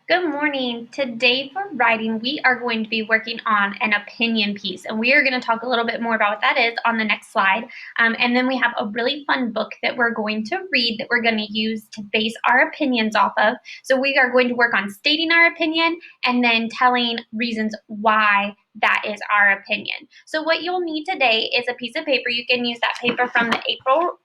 Good morning. Today for writing, we are going to be working on an opinion piece, and we are going to talk a little bit more about what that is on the next slide. And then we have a really fun book that we're going to read that we're going to use to base our opinions off of. So we are going to work on stating our opinion and then telling reasons why that is our opinion. So what you'll need today is a piece of paper. You can use that paper from the April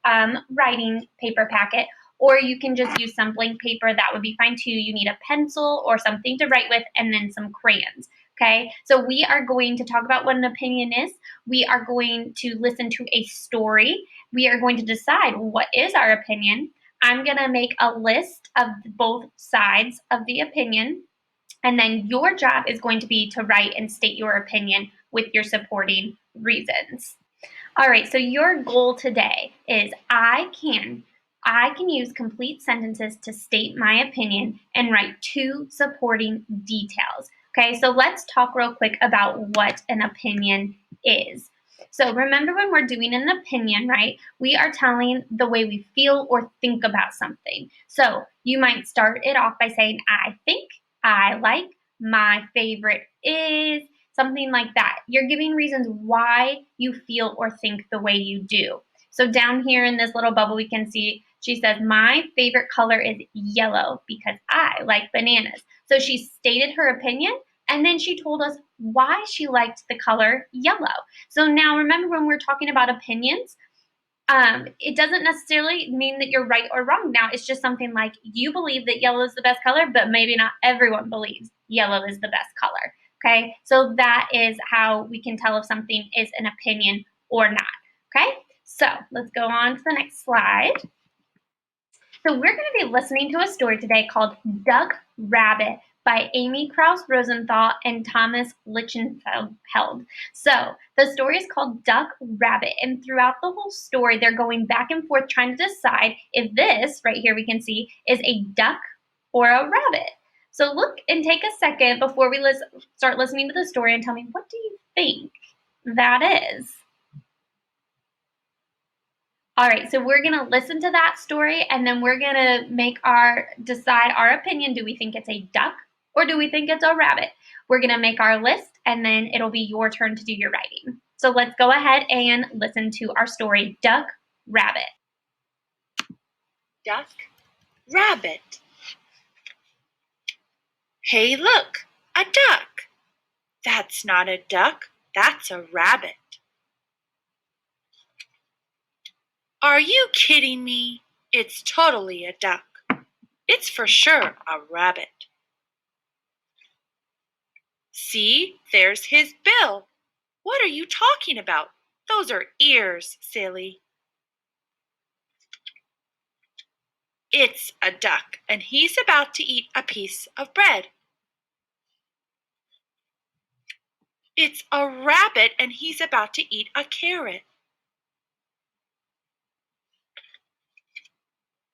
writing paper packet, or you can just use some blank paper. That would be fine too. You need a pencil or something to write with, and then some crayons. Okay, so we are going to talk about what an opinion is. We are going to listen to a story. We are going to decide what is our opinion. I'm going to make a list of both sides of the opinion, and then your job is going to be to write and state your opinion with your supporting reasons. All right, so your goal today is I can use complete sentences to state my opinion and write two supporting details. Okay, so let's talk real quick about what an opinion is. So remember, when we're doing an opinion, right, we are telling the way we feel or think about something. So you might start it off by saying, I think, I like, my favorite is, something like that. You're giving reasons why you feel or think the way you do. So down here in this little bubble, we can see she says, my favorite color is yellow because I like bananas. So she stated her opinion, and then she told us why she liked the color yellow. So now remember, when we're talking about opinions, it doesn't necessarily mean that you're right or wrong. Now, it's just something like you believe that yellow is the best color, but maybe not everyone believes yellow is the best color. Okay, so that is how we can tell if something is an opinion or not. Okay, so let's go on to the next slide. So we're going to be listening to a story today called Duck Rabbit by Amy Krause Rosenthal and Thomas Lichtenfeld. So the story is called Duck Rabbit, and throughout the whole story, they're going back and forth trying to decide if this, right here we can see, is a duck or a rabbit. So look and take a second before we start listening to the story and tell me, what do you think that is? All right, so we're going to listen to that story, and then we're going to decide our opinion. Do we think it's a duck or do we think it's a rabbit? We're going to make our list, and then it'll be your turn to do your writing. So let's go ahead and listen to our story, Duck Rabbit. Duck, rabbit. Hey, look, a duck. That's not a duck, that's a rabbit. Are you kidding me? It's totally a duck. It's for sure a rabbit. See, there's his bill. What are you talking about? Those are ears, silly. It's a duck, and he's about to eat a piece of bread. It's a rabbit, and he's about to eat a carrot.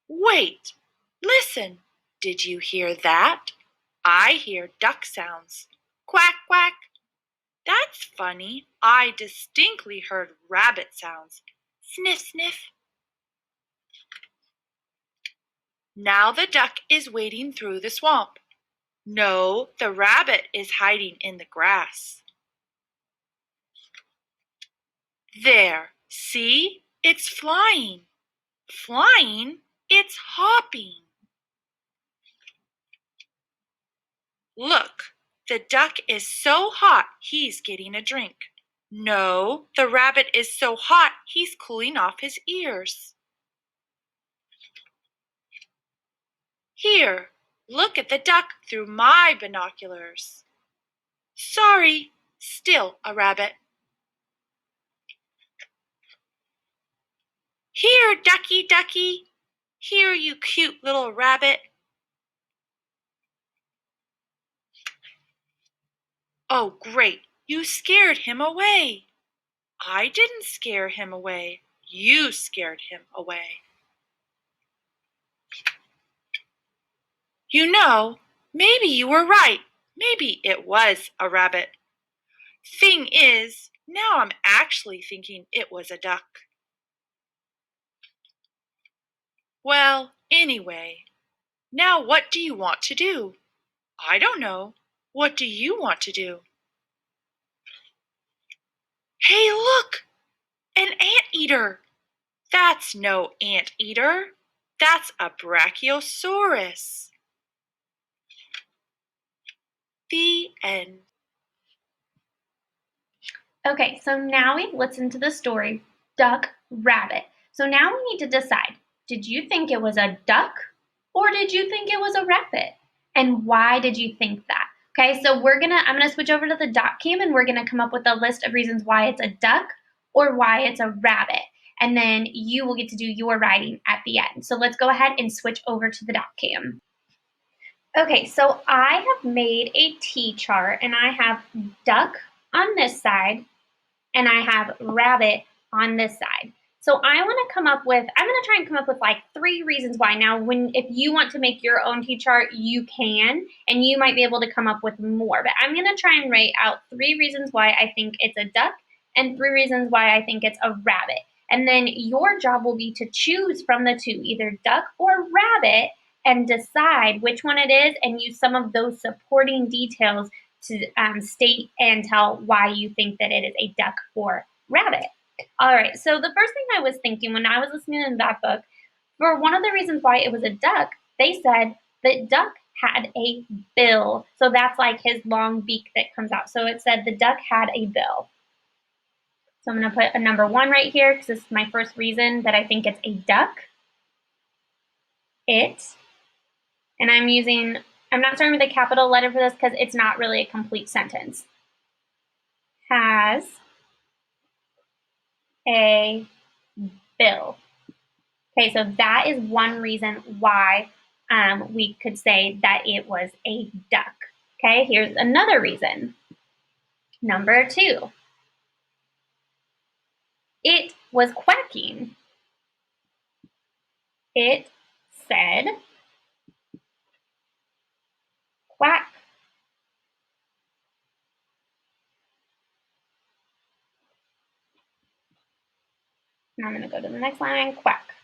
Wait, listen. Did you hear that? I hear duck sounds. Quack, quack. That's funny. I distinctly heard rabbit sounds. Sniff, sniff. Now the duck is wading through the swamp. No, the rabbit is hiding in the grass. There, see? It's flying. Flying? It's hopping. Look, the duck is so hot he's getting a drink. No, the rabbit is so hot he's cooling off his ears. Here, look at the duck through my binoculars. Sorry, still a rabbit. Here, ducky, ducky. Here, you cute little rabbit. Oh, great, you scared him away. I didn't scare him away. You scared him away. You know, maybe you were right. Maybe it was a rabbit. Thing is, now I'm actually thinking it was a duck. Well, anyway, now what do you want to do? I don't know. What do you want to do? Hey, look! An anteater! That's no anteater. That's a brachiosaurus. The end. Okay, so now we've listened to the story, Duck, Rabbit. So now we need to decide, did you think it was a duck or did you think it was a rabbit? And why did you think that? Okay, so I'm gonna switch over to the dot cam and we're gonna come up with a list of reasons why it's a duck or why it's a rabbit. And then you will get to do your writing at the end. So let's go ahead and switch over to the dot cam. Okay, so I have made a T chart and I have duck on this side and I have rabbit on this side. So I'm gonna try and come up with like 3 reasons why. Now, if you want to make your own T chart, you can, and you might be able to come up with more. But I'm gonna try and write out 3 reasons why I think it's a duck and 3 reasons why I think it's a rabbit. And then your job will be to choose from the two, either duck or rabbit, and decide which one it is and use some of those supporting details to state and tell why you think that it is a duck or rabbit. All right, so the first thing I was thinking when I was listening to that book, for one of the reasons why it was a duck, they said that duck had a bill. So that's like his long beak that comes out. So it said the duck had a bill. So I'm going to put a number 1 right here because this is my first reason that I think it's a duck. And I'm not starting with a capital letter for this because it's not really a complete sentence. Has a bill. Okay, so that is one reason why we could say that it was a duck. Okay, here's another reason. Number 2. It was quacking. It said quack. And I'm going to go to the next line, quack.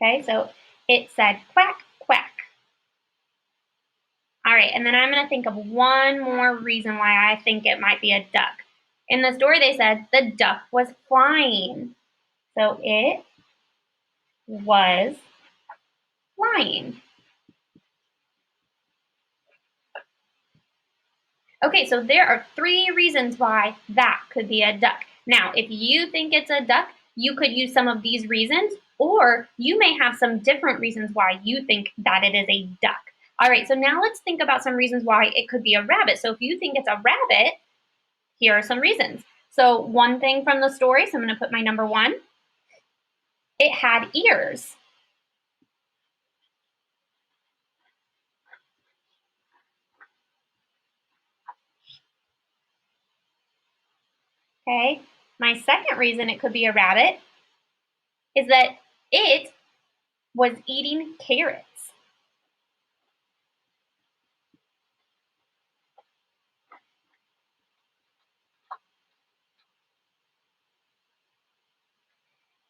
Okay, so it said quack, quack. All right, and then I'm going to think of one more reason why I think it might be a duck. In the story, they said the duck was flying. So it was flying. Okay, so there are 3 reasons why that could be a duck. Now, if you think it's a duck, you could use some of these reasons, or you may have some different reasons why you think that it is a duck. All right, so now let's think about some reasons why it could be a rabbit. So if you think it's a rabbit, here are some reasons. So one thing from the story, so I'm going to put my number 1. It had ears. Okay, my second reason it could be a rabbit is that it was eating carrots.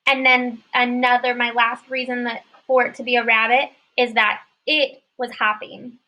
And then my last reason for it to be a rabbit is that it was hopping.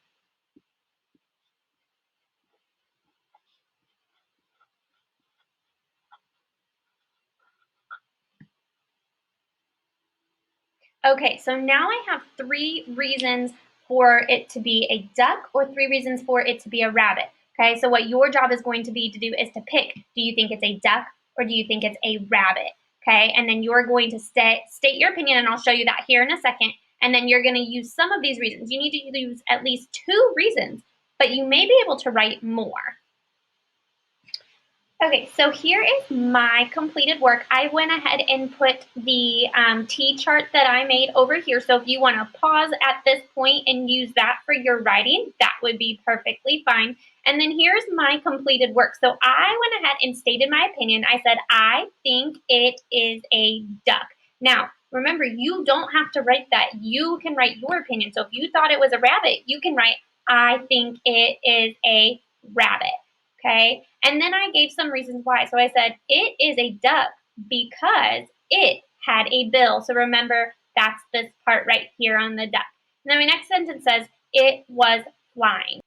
Okay, so now I have 3 reasons for it to be a duck or 3 reasons for it to be a rabbit. Okay, so what your job is going to be to do is to pick, do you think it's a duck or do you think it's a rabbit? Okay, and then you're going to state your opinion, and I'll show you that here in a second. And then you're going to use some of these reasons. You need to use at least 2 reasons, but you may be able to write more. Okay, so here is my completed work. I went ahead and put the T chart that I made over here. So if you want to pause at this point and use that for your writing, that would be perfectly fine. And then here's my completed work. So I went ahead and stated my opinion. I said, I think it is a duck. Now, remember, you don't have to write that. You can write your opinion. So if you thought it was a rabbit, you can write, I think it is a rabbit. Okay, and then I gave some reasons why. So I said, it is a duck because it had a bill. So remember, that's this part right here on the duck. And then my next sentence says, it was flying.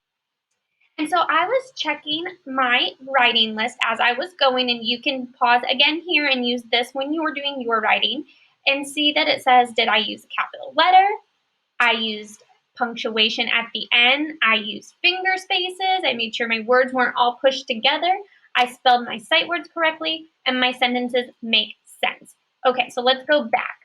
And so I was checking my writing list as I was going, and you can pause again here and use this when you were doing your writing and see that it says, did I use a capital letter? I used punctuation at the end. I used finger spaces. I made sure my words weren't all pushed together. I spelled my sight words correctly, and my sentences make sense. Okay, so let's go back.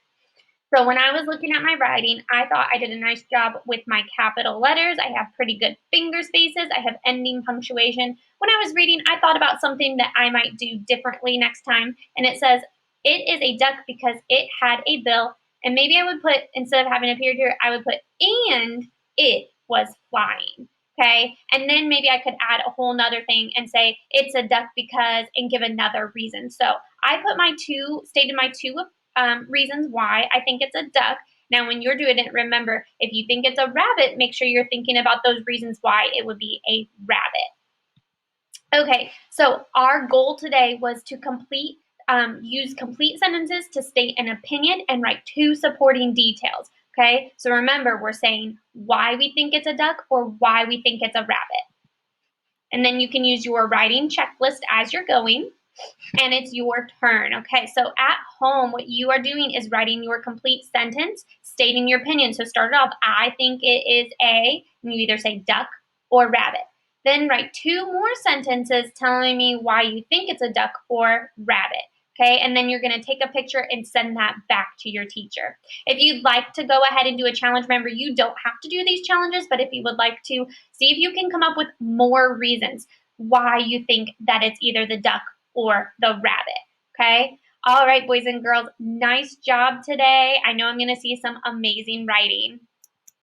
So when I was looking at my writing, I thought I did a nice job with my capital letters. I have pretty good finger spaces. I have ending punctuation. When I was reading, I thought about something that I might do differently next time. And it says, it is a duck because it had a bill. And maybe I would put, instead of having a period here, I would put, and it was flying. Okay. And then maybe I could add a whole nother thing and say, it's a duck because, and give another reason. So I put stated my two reasons why I think it's a duck. Now, when you're doing it, remember, if you think it's a rabbit, make sure you're thinking about those reasons why it would be a rabbit. Okay, so our goal today was to use complete sentences to state an opinion and write 2 supporting details. Okay, so remember, we're saying why we think it's a duck or why we think it's a rabbit. And then you can use your writing checklist as you're going. And it's your turn. Okay, so at home, what you are doing is writing your complete sentence, stating your opinion. So start it off, I think it is and you either say duck or rabbit. Then write 2 more sentences telling me why you think it's a duck or rabbit. Okay, and then you're going to take a picture and send that back to your teacher. If you'd like to go ahead and do a challenge, remember, you don't have to do these challenges, but if you would like to, see if you can come up with more reasons why you think that it's either the duck or the rabbit. Okay? All right, boys and girls, nice job today. I know I'm going to see some amazing writing.